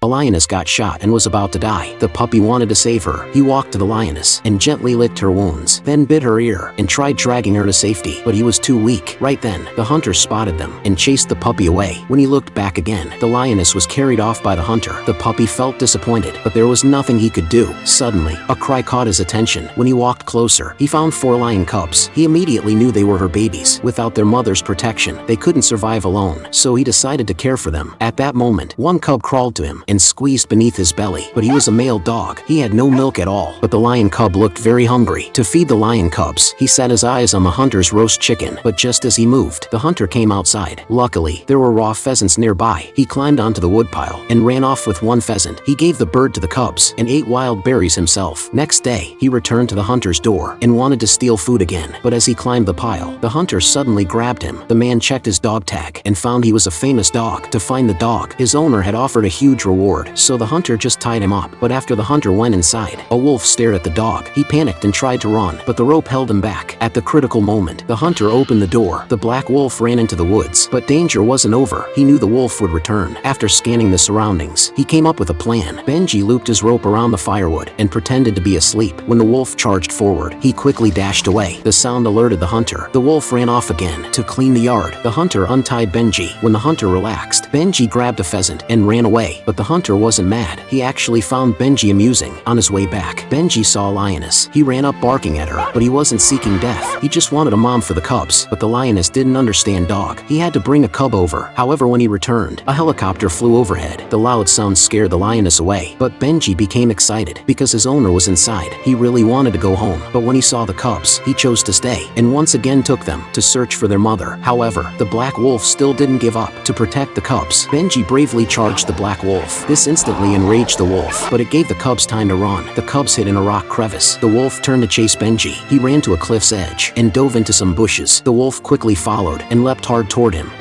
A lioness got shot and was about to die. The puppy wanted to save her. He walked to the lioness and gently licked her wounds, then bit her ear and tried dragging her to safety, but he was too weak. Right then, the hunter spotted them and chased the puppy away. When he looked back again, the lioness was carried off by the hunter. The puppy felt disappointed, but there was nothing he could do. Suddenly, a cry caught his attention. When he walked closer, he found 4 lion cubs. He immediately knew they were her babies. Without their mother's protection, they couldn't survive alone, so he decided to care for them. At that moment, one cub crawled to him and squeezed beneath his belly, but he was a male dog. He had no milk at all, but the lion cub looked very hungry. To feed the lion cubs, he set his eyes on the hunter's roast chicken, but just as he moved, the hunter came outside. Luckily, there were raw pheasants nearby. He climbed onto the woodpile and ran off with 1 pheasant. He gave the bird to the cubs and ate wild berries himself. Next day, he returned to the hunter's door and wanted to steal food again, but as he climbed the pile, the hunter suddenly grabbed him. The man checked his dog tag and found he was a famous dog. To find the dog, his owner had offered a huge reward, so the hunter just tied him up. But after the hunter went inside, a wolf stared at the dog. He panicked and tried to run, but the rope held him back. At the critical moment, the hunter opened the door. The black wolf ran into the woods, but danger wasn't over. He knew the wolf would return. After scanning the surroundings, he came up with a plan. Benji looped his rope around the firewood and pretended to be asleep. When the wolf charged forward, he quickly dashed away. The sound alerted the hunter. The wolf ran off again to clean the yard. The hunter untied Benji. When the hunter relaxed, Benji grabbed a pheasant and ran away, but the hunter wasn't mad. He actually found Benji amusing. On his way back, Benji saw a lioness. He ran up barking at her, but he wasn't seeking death. He just wanted a mom for the cubs, but the lioness didn't understand dog. He had to bring a cub over. However, when he returned, a helicopter flew overhead. The loud sound scared the lioness away, but Benji became excited because his owner was inside. He really wanted to go home, but when he saw the cubs, he chose to stay and once again took them to search for their mother. However, the black wolf still didn't give up. To protect the cubs, Benji bravely charged the black wolf. This instantly enraged the wolf, but it gave the cubs time to run. The cubs hid in a rock crevice. The wolf turned to chase Benji. He ran to a cliff's edge and dove into some bushes. The wolf quickly followed and leapt hard toward him.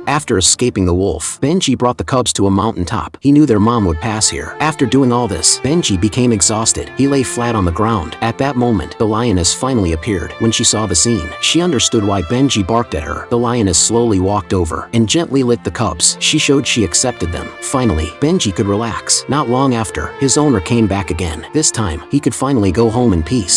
After escaping the wolf, Benji brought the cubs to a mountaintop. He knew their mom would pass here. After doing all this, Benji became exhausted. He lay flat on the ground. At that moment, the lioness finally appeared. When she saw the scene, she understood why Benji barked at her. The lioness slowly walked over and gently licked the cubs. She showed she accepted them. Finally, Benji could relax. Not long after, his owner came back again. This time, he could finally go home in peace.